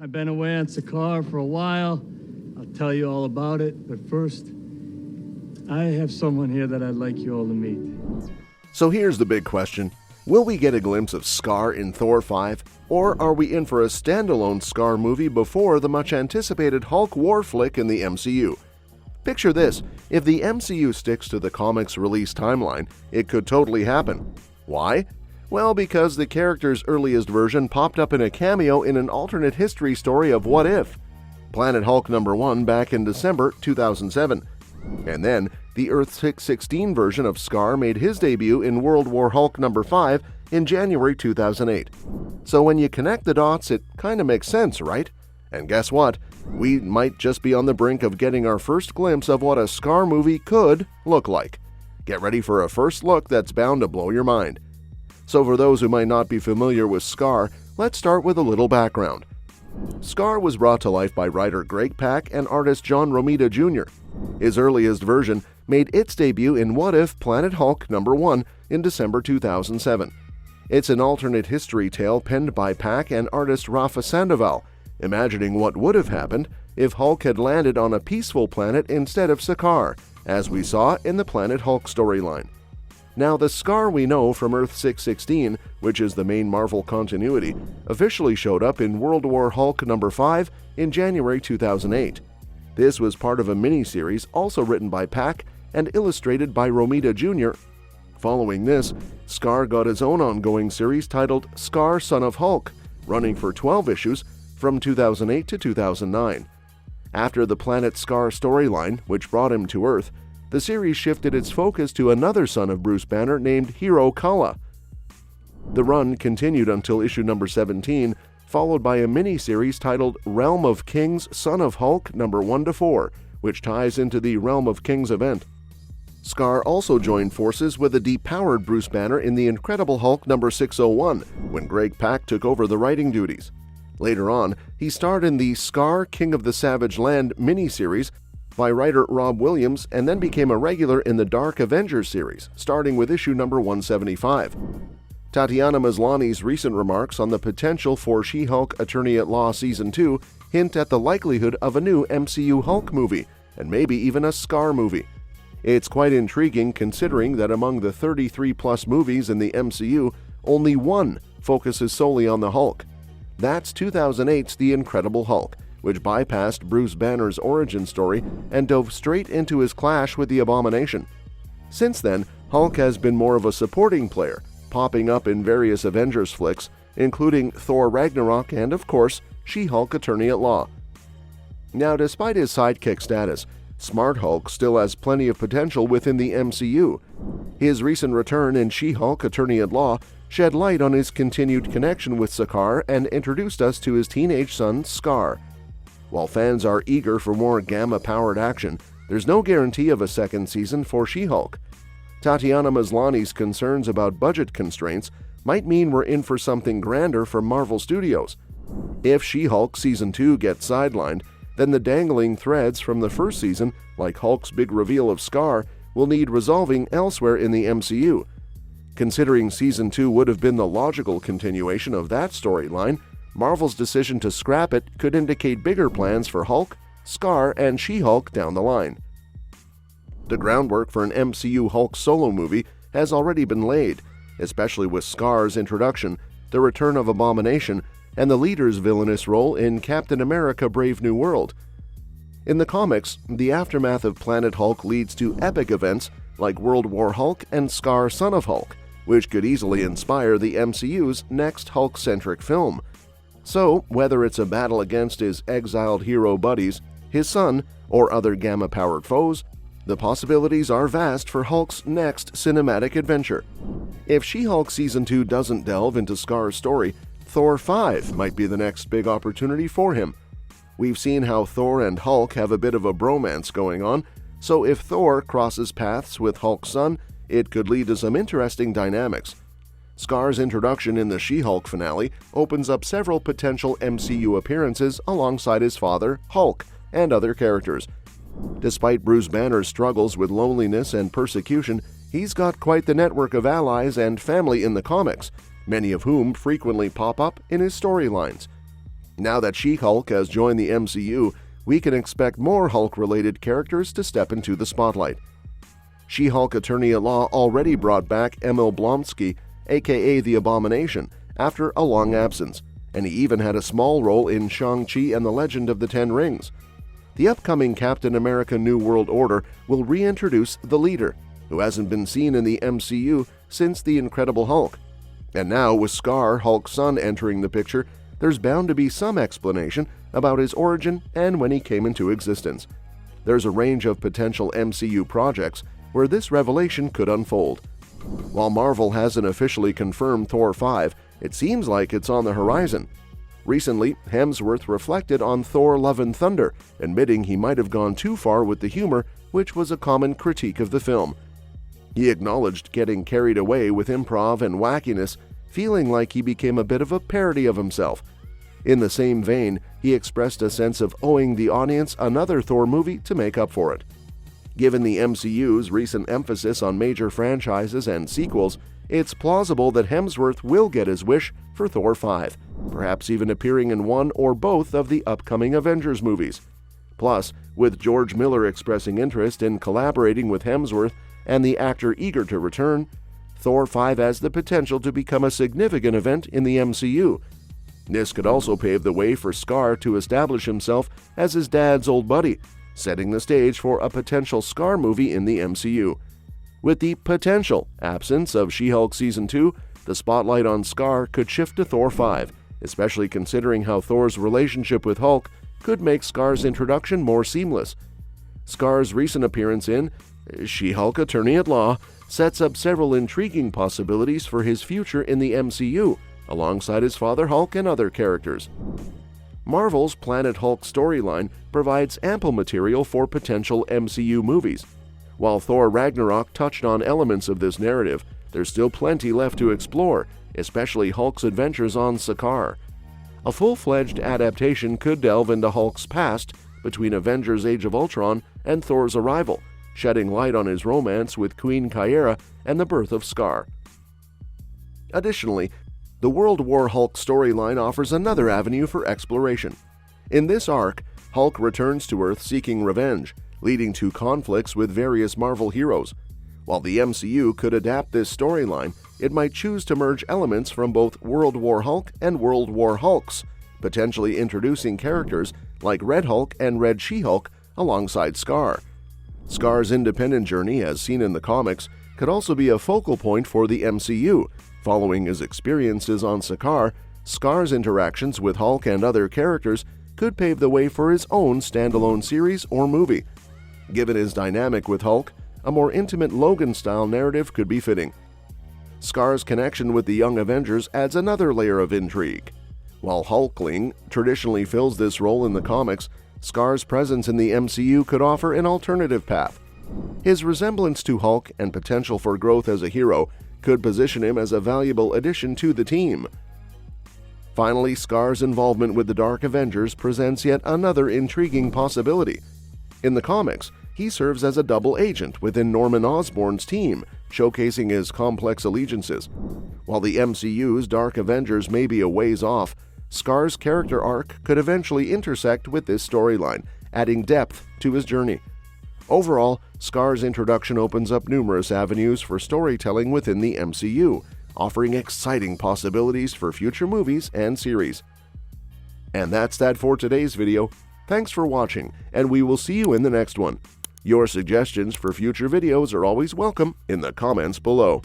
I've been away on Skaar for a while. I'll tell you all about it, but first, I have someone here that I'd like you all to meet. So here's the big question. Will we get a glimpse of Skaar in Thor 5, or are we in for a standalone Skaar movie before the much-anticipated Hulk war flick in the MCU? Picture this, if the MCU sticks to the comics release timeline, it could totally happen. Why? Well, because the character's earliest version popped up in a cameo in an alternate history story of What If? Planet Hulk #1 back in December 2007. And then, the Earth 616 version of Skaar made his debut in World War Hulk #5 in January 2008. So when you connect the dots, it kinda makes sense, right? And guess what? We might just be on the brink of getting our first glimpse of what a Skaar movie could look like. Get ready for a first look that's bound to blow your mind. So for those who might not be familiar with Skaar, let's start with a little background. Skaar was brought to life by writer Greg Pak and artist John Romita Jr. His earliest version made its debut in What If Planet Hulk #1 in December 2007. It's an alternate history tale penned by Pak and artist Rafa Sandoval, imagining what would have happened if Hulk had landed on a peaceful planet instead of Skaar, as we saw in the Planet Hulk storyline. Now, the Skaar we know from Earth 616, which is the main Marvel continuity, officially showed up in World War Hulk #5 in January 2008. This was part of a miniseries also written by Pak and illustrated by Romita Jr. Following this, Skaar got his own ongoing series titled Skaar Son of Hulk, running for 12 issues from 2008 to 2009. After the Planet Skaar storyline, which brought him to Earth, the series shifted its focus to another son of Bruce Banner named Hero Kala. The run continued until issue number 17, followed by a mini-series titled Realm of Kings Son of Hulk #1-4, which ties into the Realm of Kings event. Skaar also joined forces with a depowered Bruce Banner in the Incredible Hulk #601, when Greg Pak took over the writing duties. Later on, he starred in the Skaar King of the Savage Land mini-series by writer Rob Williams, and then became a regular in the Dark Avengers series, starting with issue number 175. Tatiana Maslany's recent remarks on the potential for She-Hulk Attorney-at-Law Season 2 hint at the likelihood of a new MCU Hulk movie, and maybe even a Skaar movie. It's quite intriguing considering that among the 33-plus movies in the MCU, only one focuses solely on the Hulk. That's 2008's The Incredible Hulk, which bypassed Bruce Banner's origin story and dove straight into his clash with the Abomination. Since then, Hulk has been more of a supporting player, popping up in various Avengers flicks, including Thor Ragnarok and, of course, She-Hulk Attorney-at-Law. Now, despite his sidekick status, Smart Hulk still has plenty of potential within the MCU. His recent return in She-Hulk Attorney-at-Law shed light on his continued connection with Skaar and introduced us to his teenage son, Skaar. While fans are eager for more gamma-powered action, there's no guarantee of a second season for She-Hulk. Tatiana Maslany's concerns about budget constraints might mean we're in for something grander from Marvel Studios. If She-Hulk Season 2 gets sidelined, then the dangling threads from the first season, like Hulk's big reveal of Skaar, will need resolving elsewhere in the MCU. Considering Season 2 would have been the logical continuation of that storyline, Marvel's decision to scrap it could indicate bigger plans for Hulk, Skaar, and She-Hulk down the line. The groundwork for an MCU Hulk solo movie has already been laid, especially with Skaar's introduction, the return of Abomination, and the leader's villainous role in Captain America: Brave New World. In the comics, the aftermath of Planet Hulk leads to epic events like World War Hulk and Skaar Son of Hulk, which could easily inspire the MCU's next Hulk-centric film. So, whether it's a battle against his exiled hero buddies, his son, or other gamma-powered foes, the possibilities are vast for Hulk's next cinematic adventure. If She-Hulk Season 2 doesn't delve into Skaar's story, Thor 5 might be the next big opportunity for him. We've seen how Thor and Hulk have a bit of a bromance going on, so if Thor crosses paths with Hulk's son, it could lead to some interesting dynamics. Skaar's introduction in the She-Hulk finale opens up several potential MCU appearances alongside his father, Hulk, and other characters. Despite Bruce Banner's struggles with loneliness and persecution, he's got quite the network of allies and family in the comics, many of whom frequently pop up in his storylines. Now that She-Hulk has joined the MCU, we can expect more Hulk-related characters to step into the spotlight. She-Hulk attorney-at-law already brought back Emil Blonsky, aka the Abomination, after a long absence, and he even had a small role in Shang-Chi and the Legend of the Ten Rings. The upcoming Captain America New World Order will reintroduce the Leader, who hasn't been seen in the MCU since The Incredible Hulk. And now, with Skaar, Hulk's son, entering the picture, there's bound to be some explanation about his origin and when he came into existence. There's a range of potential MCU projects where this revelation could unfold. While Marvel hasn't officially confirmed Thor 5, it seems like it's on the horizon. Recently, Hemsworth reflected on Thor: Love and Thunder, admitting he might have gone too far with the humor, which was a common critique of the film. He acknowledged getting carried away with improv and wackiness, feeling like he became a bit of a parody of himself. In the same vein, he expressed a sense of owing the audience another Thor movie to make up for it. Given the MCU's recent emphasis on major franchises and sequels, it's plausible that Hemsworth will get his wish for Thor 5, perhaps even appearing in one or both of the upcoming Avengers movies. Plus, with George Miller expressing interest in collaborating with Hemsworth and the actor eager to return, Thor 5 has the potential to become a significant event in the MCU. This could also pave the way for Skaar to establish himself as his dad's old buddy, setting the stage for a potential Skaar movie in the MCU. With the potential absence of She-Hulk Season 2, the spotlight on Skaar could shift to Thor 5, especially considering how Thor's relationship with Hulk could make Skaar's introduction more seamless. Skaar's recent appearance in She-Hulk Attorney-at-Law sets up several intriguing possibilities for his future in the MCU, alongside his father Hulk and other characters. Marvel's Planet Hulk storyline provides ample material for potential MCU movies. While Thor Ragnarok touched on elements of this narrative, there's still plenty left to explore, especially Hulk's adventures on Skaar. A full-fledged adaptation could delve into Hulk's past between Avengers: Age of Ultron and Thor's arrival, shedding light on his romance with Queen Caiera and the birth of Skaar. Additionally, the World War Hulk storyline offers another avenue for exploration. In this arc, Hulk returns to Earth seeking revenge, leading to conflicts with various Marvel heroes. While the MCU could adapt this storyline, it might choose to merge elements from both World War Hulk and World War Hulks, potentially introducing characters like Red Hulk and Red She-Hulk alongside Skaar. Skaar's independent journey, as seen in the comics, could also be a focal point for the MCU. Following his experiences on Skaar, Skaar's interactions with Hulk and other characters could pave the way for his own standalone series or movie. Given his dynamic with Hulk, a more intimate Logan-style narrative could be fitting. Skaar's connection with the Young Avengers adds another layer of intrigue. While Hulkling traditionally fills this role in the comics, Skaar's presence in the MCU could offer an alternative path. His resemblance to Hulk and potential for growth as a hero could position him as a valuable addition to the team. Finally, Skaar's involvement with the Dark Avengers presents yet another intriguing possibility. In the comics, he serves as a double agent within Norman Osborn's team, showcasing his complex allegiances. While the MCU's Dark Avengers may be a ways off, Skaar's character arc could eventually intersect with this storyline, adding depth to his journey. Overall, Skaar's introduction opens up numerous avenues for storytelling within the MCU, offering exciting possibilities for future movies and series. And that's that for today's video. Thanks for watching, and we will see you in the next one. Your suggestions for future videos are always welcome in the comments below.